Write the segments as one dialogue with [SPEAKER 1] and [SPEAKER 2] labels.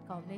[SPEAKER 1] còn đi.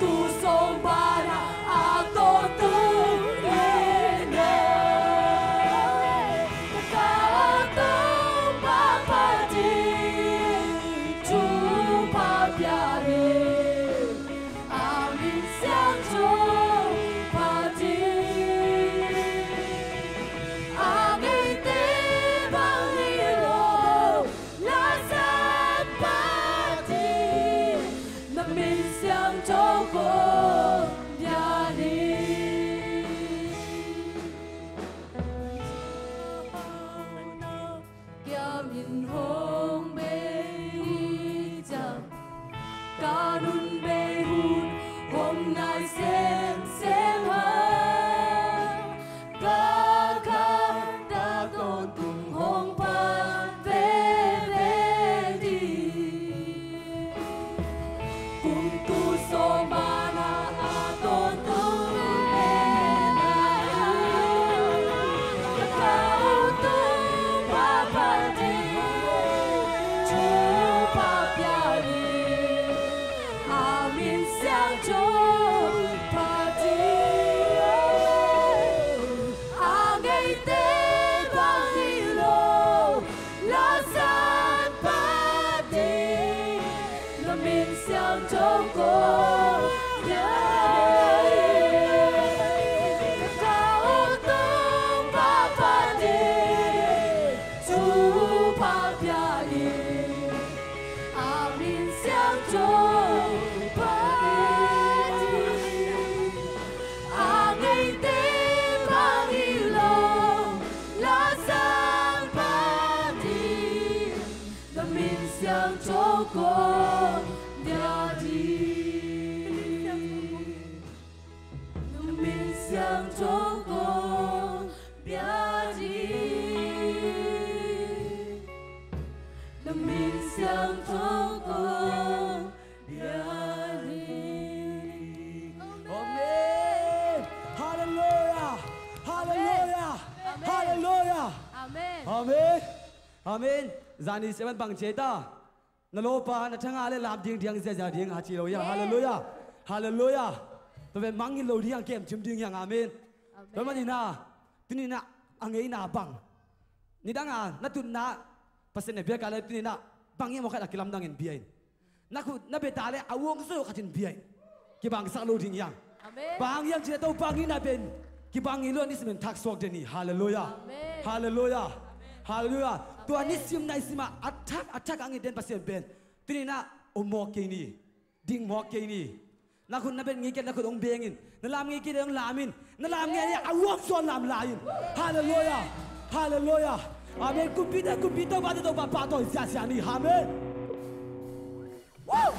[SPEAKER 2] Tu sông ba na a to tu
[SPEAKER 1] 向中国的高东巴巴的主巴表里，阿明向中巴的阿内的巴伊龙拉萨巴的，那明向中国。向中国表弟，人民向中国表弟。阿门，哈利路亚，哈利路亚，哈利路亚，阿门，阿门，阿门。Zani seven bang ceta, nalopa na thanga le lam ding ding se ja ding ha chi lo ya, hallelujah, hallelujah. Tapi mangin lo diang kem cum ding yang amin. Tapi ni na, tini na angai na bang. Ni danga na tu na pasen ne biar kalau tini na bangnya mau kat akilam dangin biain. Naku na betale awong so katin biain. Kibang sak lo ding yang. Bang yang cerita tahu bangin na ben. Kibang ilo ni semen tak sok deni. Hallelujah, hallelujah, hallelujah. Tuhan ni sim na isima attack angin den pasen ben. Tini na omok ini, ding mok ini. Nakun na ben ngikit nakun ong bengin, nalam ngikit ong lamin, nalam ngikit awak so lam lain. Hallelujah, hallelujah. Amen. Kumpita bata to papa to sia ni. Amen. Woo!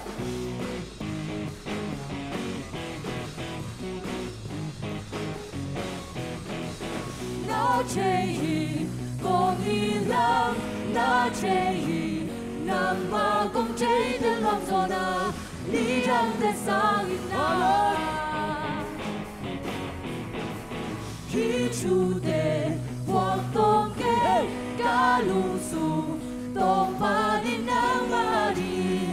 [SPEAKER 1] Na chei con hi lam, na chei nam ma con chei de lam so na. Lian de sang na, khi chu de hoặc tông ke ca lu su tông ba đi nang ma đi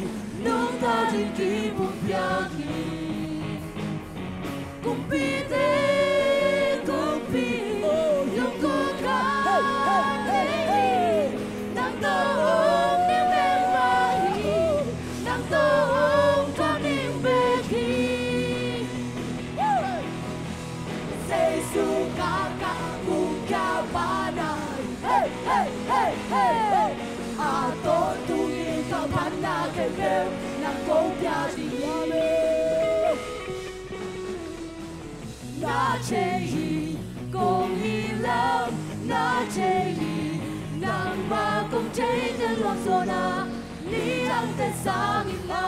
[SPEAKER 1] nong ta đi ki bu bia ki kumpi yung ko ka nang taong ni ben mai nang taong hey, hey, hey, a to tu ni ka panna ke ke na ko pya di na che hi kong hi lam na che hi nang ba kong che de lo so na ni ang te sang in la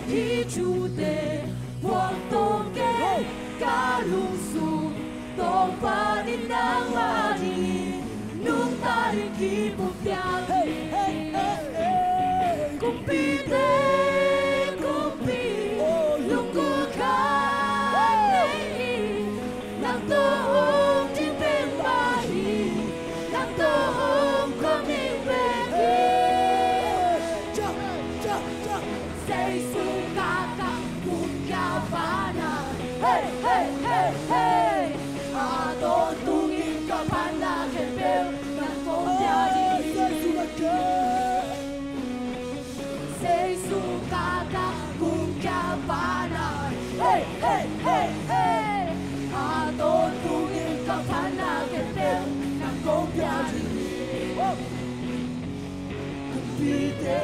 [SPEAKER 1] hi chu de quang tong ke ca lu su tông ba đi nang ba đi nung ta đi ki bu pya kumpi lung ku ka nei nang to ong ti ben ba hi nang to ong kom ni be cha say su ka ka bu ka ba na hey hey hey hey Don tungin ka pana ke bel na kongya di say su kaka kungya pana hey hey hey hey Don tungin ka pana ke bel na kongya di kumpite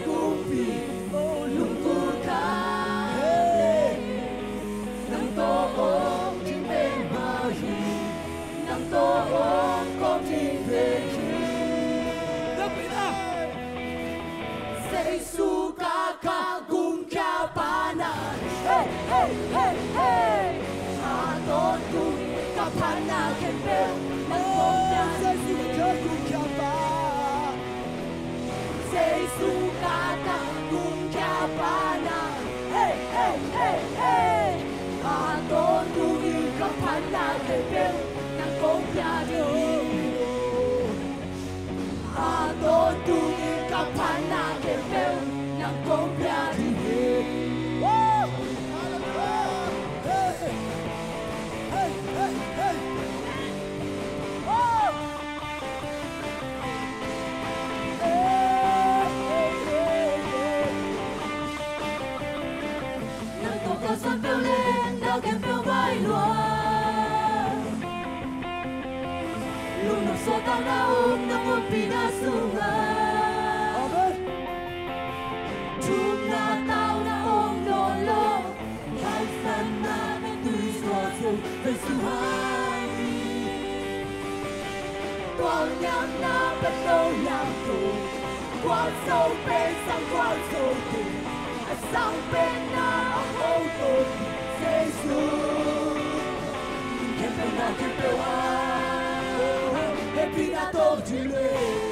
[SPEAKER 1] kumpi lungkut ka nang to nang to ong kom tin về say su ka ka gung ka pana hey hey hey hey a don tu ka pana ke pe nang kom ya say su ka gung ka pa say su ka ka gung ka pana hey hey hey hey a don tu ka pana ke pe công gia đình a don tu ka pana ke pe nang công gia đình hey hey hey hey
[SPEAKER 2] quan sâu bên sang quan sâu bên sang bên na hôn tôi Giêsu kêu na kêu happy na tô chỉ lệ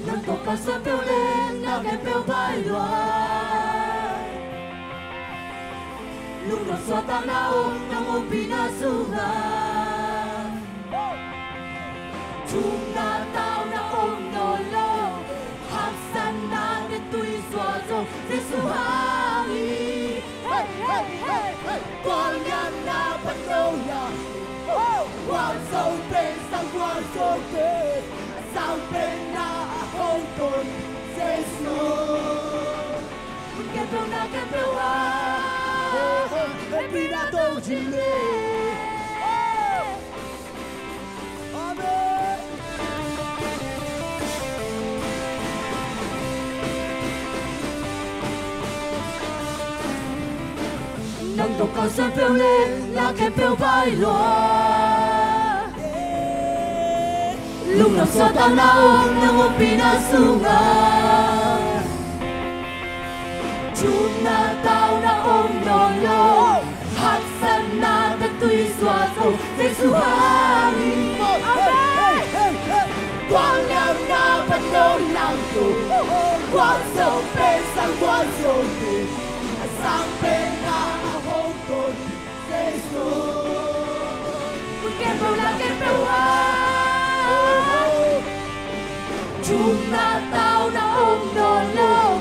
[SPEAKER 2] nâng tổ ca sơ bêu lên na cái bêu bay loài lúc đó xóa ta na ôm pina sunga chúng na tao na ôm nồi lo hạt san na để tui xóa dầu Giêsu hali quang nhang na bắt đầu ya quang sâu bên sang quang sâu bên sang bên na hôn tôi Giêsu kêu na kêu happy na tô chỉ lệ Amen nâng tổ con sơ bêu lên là kèm bêu bay loa lúc nào xóa ta na nâng ôm pina sunga chúng na tao na ôm nồi lo hạt san na ta tui xóa dầu Giêsu hali quang nhang na bắt đầu làm tù quang sâu bên sang quang sâu bên sang bên na hôn tôi Giêsu kêu chúng na tao na ôm nồi lo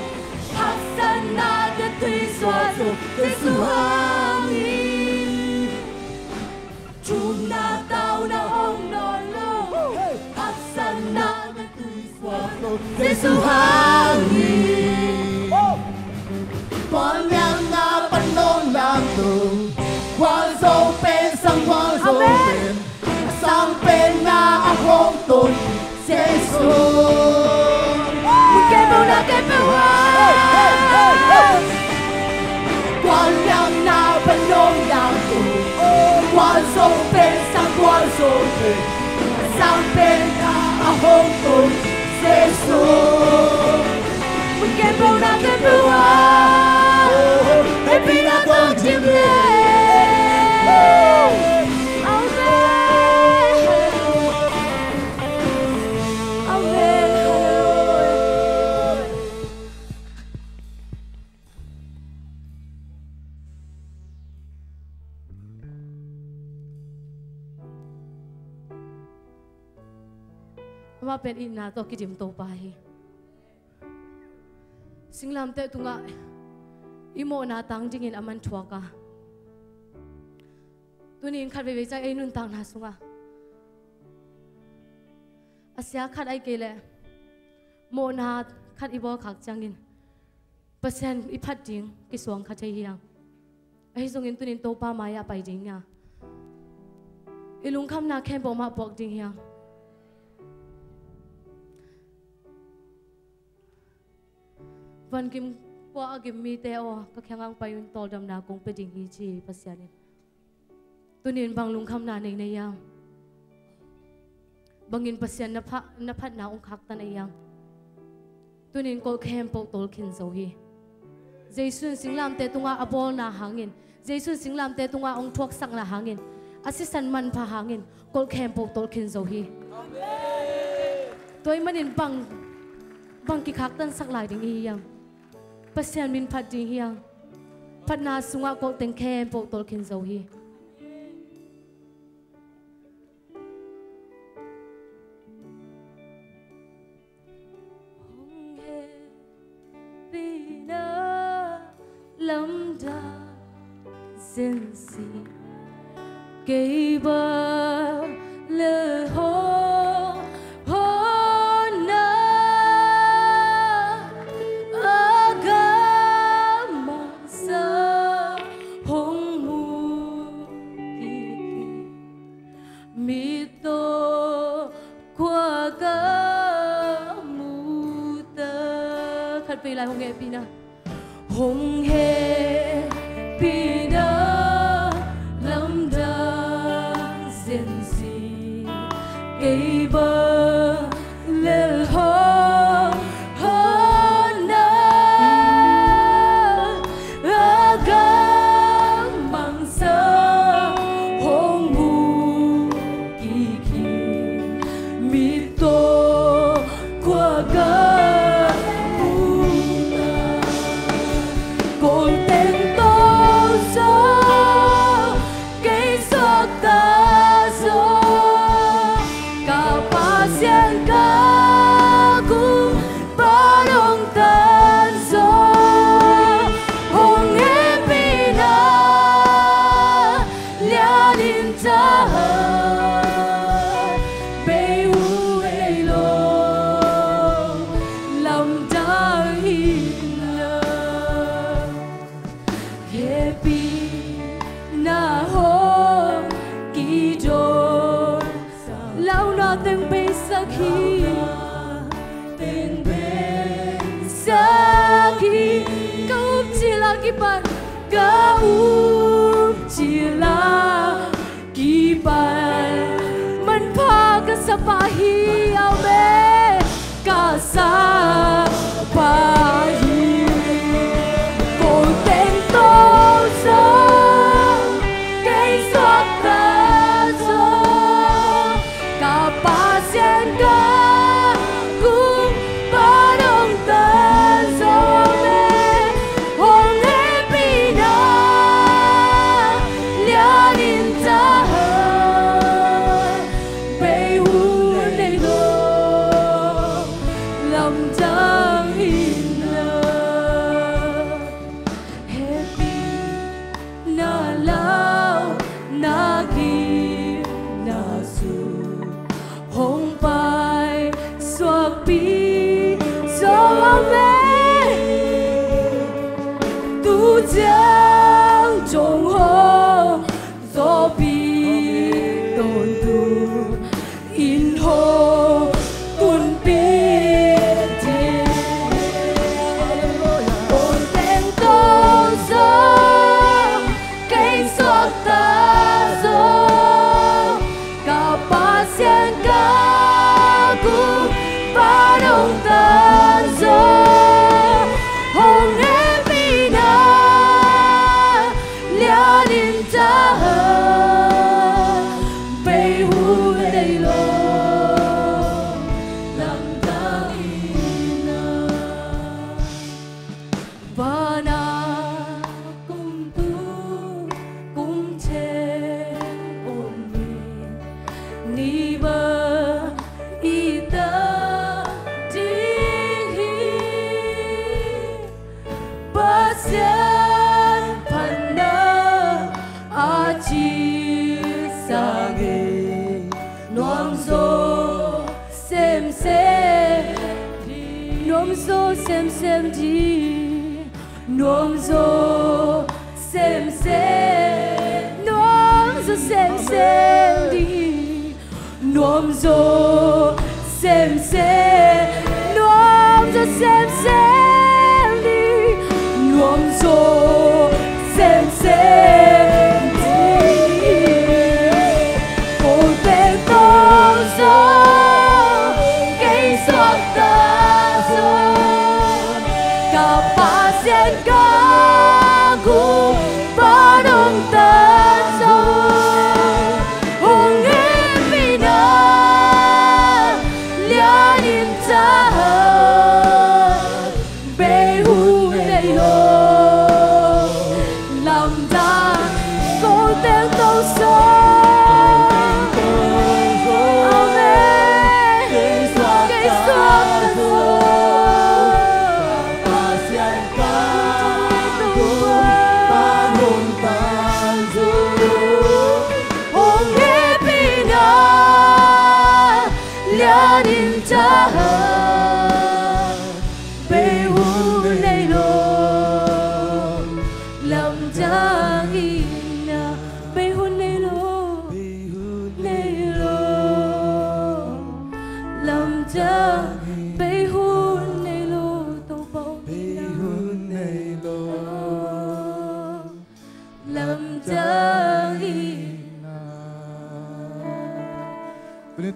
[SPEAKER 2] hạt san na ta tui xóa dầu Giêsu hali chúng na tao na ôm nồi lo hạt san na ta tui xóa dầu Giêsu hali quang nhang na bắt đầu làm tù quang dâu bên sang quang dâu bên sang bên na hôn tôi Giêsu kêu quang nhang na bắt đầu làm tù quang dâu bên sang quang dâu bên sang bên na hôn tôi Giêsu kêu happy na tô chỉ lệ
[SPEAKER 3] ว่าเป็นอินนาตัวกิจิมโตไปสิ่งลำเตะตุงะอิโมนาตังจิงินอามันชัวกะตัวนี้ขัดไปใจไอ้นุ่นตังนาสุงะอาเซียขัดไอ้เกล่โมนาขัดอีบอขักจังกินเปอร์เซ็นต์อีพัดจริงกิสวงขัดใจเฮียงไอ้ส่งอินตัวนี้โตปามายาไปจริงเนี่ยอีลุงคำนาแค่บอกมาบอกจริงเฮียงวันกิมว่ากิมมีเตอก็แข่งอังไปยุนตอดำนากงไปจิงฮีจีภาษาเนี่ยตัวนี้บางลุงคำนาในในยังบางอินภาษานพัดนาองคักตันในยังตัวนี้ก็แข่งปกตอลขินโซฮีเจสุนสิงลามเตตุงาอบอลนาหางินเจสุนสิงลามเตตุงาองทวกสังนาหางินอาศิสันมันพาหางินก็แข่งปกตอลขินโซฮีตัวมันอินบางกิคักตันสักหลายดิ่งฮียังภาษามินพัดจิงเฮียงพัดนาสุงะก็เต็งแค่ปกตอลขินโซฮีLungdam Zinsi Gave le ho na Kapmang sa hong mu mito kwa ga mu ta khát về lại hong nghệ pina hùng hề bị đỡ lâm đan diện gì cây bơ lên hơ hơn ở gắng bằng sơ hôn mù kỳ kỳ mi tô qua gắng con tên tô gió cây giọt ta gió cả ba sen cá cũng ba đông tan gió hồng em bị na lia din ta bê u ê lô lòng ta hin happy na ho kỳ rồi lao na từng bên sa khi từng bên sa khi câu chỉ là kỳ bạn câu chỉ là kỳ bạn mình pha cái sa pa hi ao mê cả sa pa hi con tên tô gió cây giọt ta gió cả ba sen cá cũng ba đông ta gió mê hồng em bị na lia din ta bê u đây đô lòng chẳng hin happy na lao na kim na su hồng bài xoạc bi gió mê tu giang trồng hồ gió bi đồn tu in hồ tuần bi thiên con tên tô gió cây giọt ta gió cả ba sen cá cũng ba đông tan gió hồng em bị na lia din ta bê u đây lô lòng ta ina và na cùng tu cùng trên ôn ni bơ y ta đi ba sen phần nơ a chi sa nghề noam zo xem đi noam zo xem đi noam zo xem noam zo xem đi noam zo xem noam zo xem đi noam zo xem đi con tên tô gió cây giọt ta gió cả ba sen cá cũng ba đông tan gió hồng em bị na lia din ta bê u đây lô lòng ta con tên tô gió cây giọt ta gió ba sen cá cũng ba đông tan gió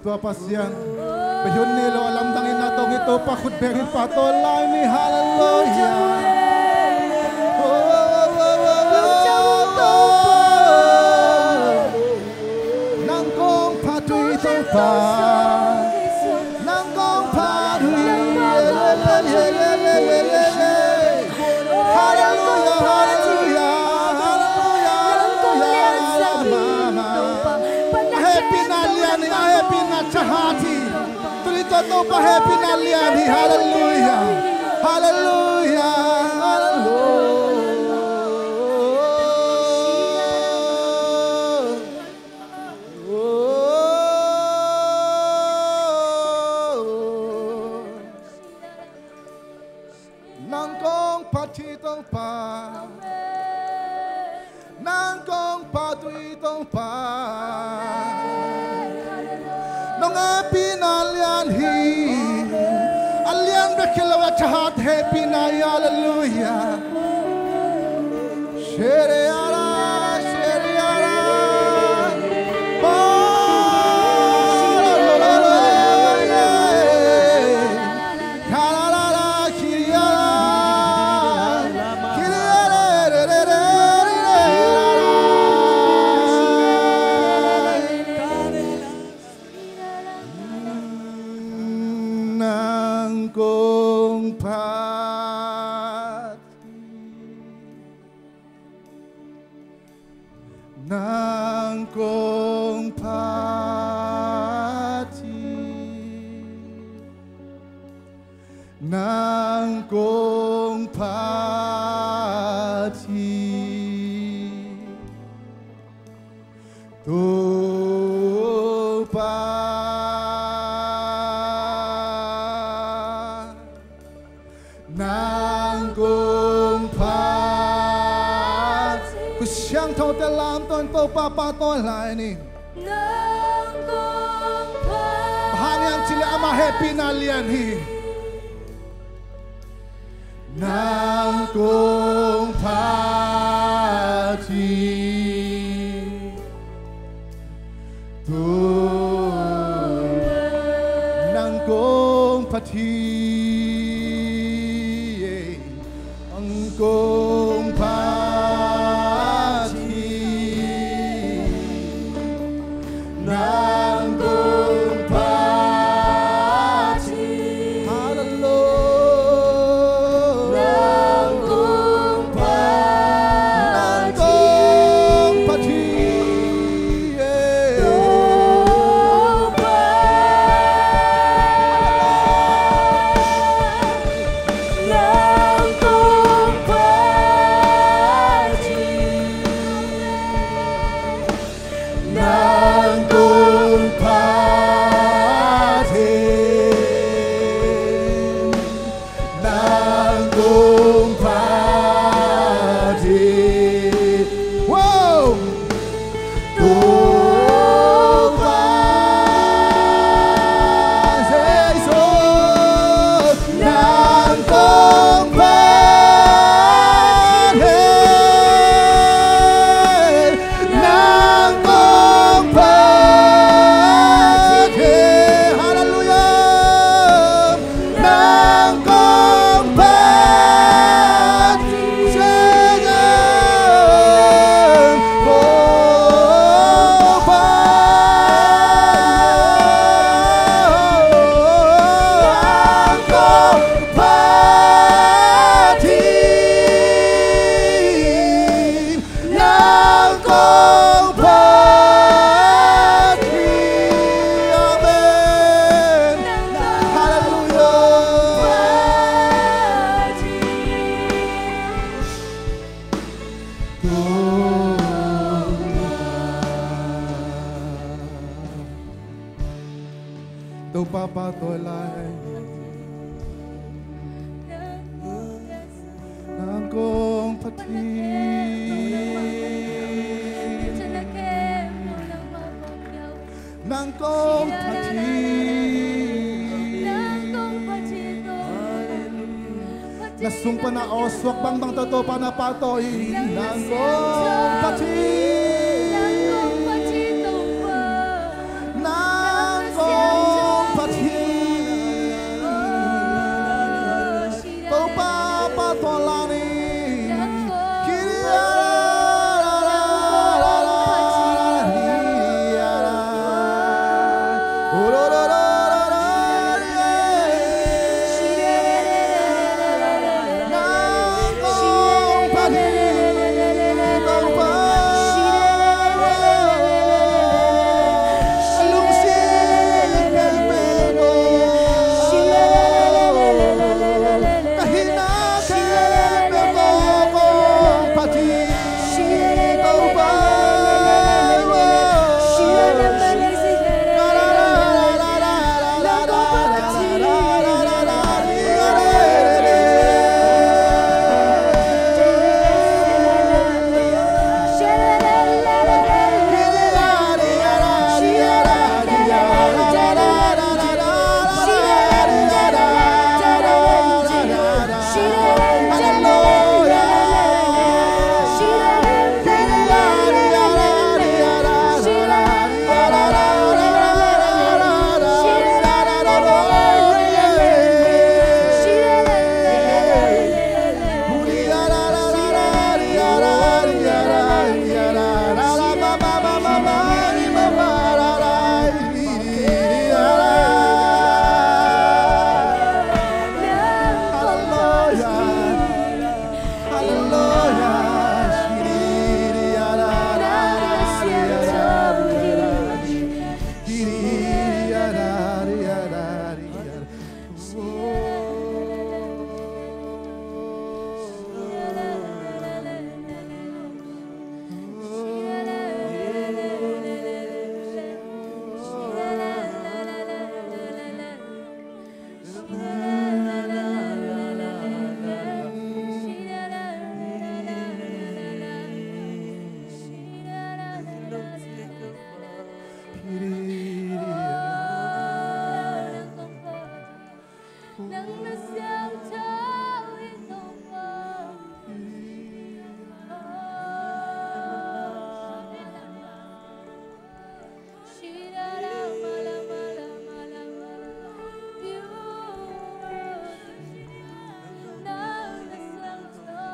[SPEAKER 4] tua pasian. Bayun nilo alam tangin na tong ito pakut berin patolay ni hallelujah. Nang kong patui tong pa, nang kong patui, hallelujah, hallelujah, hallelujah. Happy na Lian, happy na Chahati. Tulito to pa happy na Lian, hallelujah, hallelujah, hallelujah. Nang kong patitong pa, nang kong patitong pa, nong pinalian hi, alian bekilawa chahat happy na hallelujah. Shere ara, shere ara, nang kong pati, nang kong pati, THUPHA, nang kong pati, kusyang tao telam ton to papa ton lain
[SPEAKER 2] nang kong pati,
[SPEAKER 4] bahang sila ama happy na Lian hi, nang kong pati, nang kong pati, ang kong pati, nang kong pati, hallelujah, nang kong pati, papatolay ng kong pati ng kong pati nasumpa na oswak bang bang totoo pa na patoy ng kong pati ng kong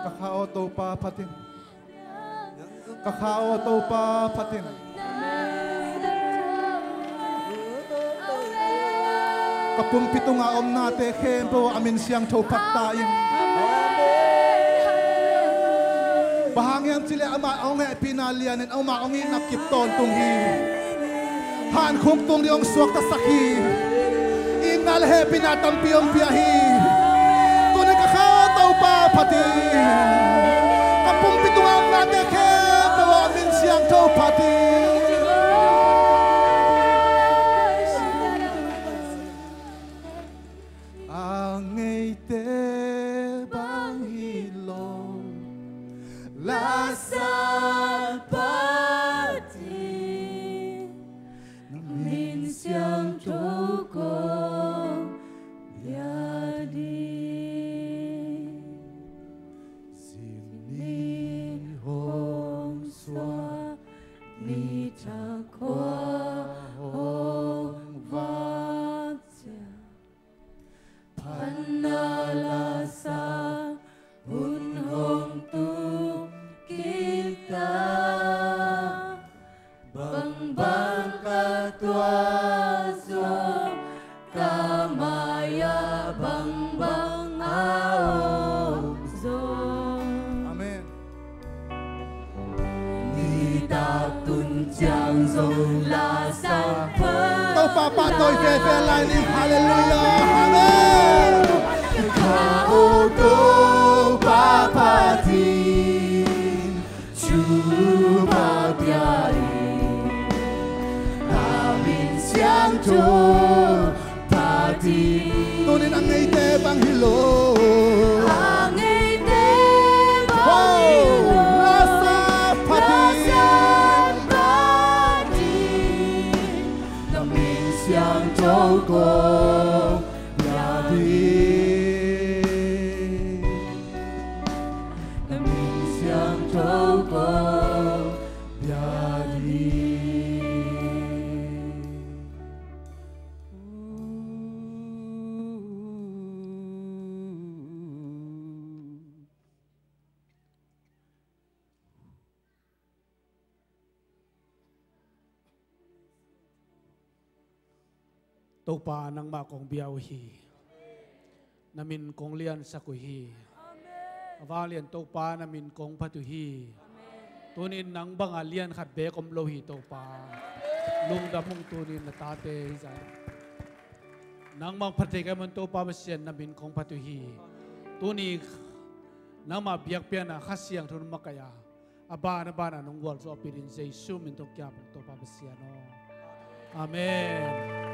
[SPEAKER 4] Kakao to pa patin. Kakao to pa patin. Kapumpito nga om nate kempo amin siyang chopak tayin. Bahangyan sila amaong pinalianin ang maongin nakipton tunghi. Han kung tung yung suwak ta saki. Inal he pinatampiyong biyahi. Tunay kakao pa patin. Kapumpito nga om nate kempo amin siyang chopatin.
[SPEAKER 5] tau pa nang ma kong biaw hi namin kong lian sa kuhi avalian tau pa namin kong patuhi tunin nang bangalian khat be kom lohi tau pa lungdam mong tunin na tate izay nang mang patika man tau pa masyan namin kong patuhi tunik nang BIAKPIAK na kasyang tunong makaya abana nung wal so apirin sa isu mintok kya tau pa masyan Amen.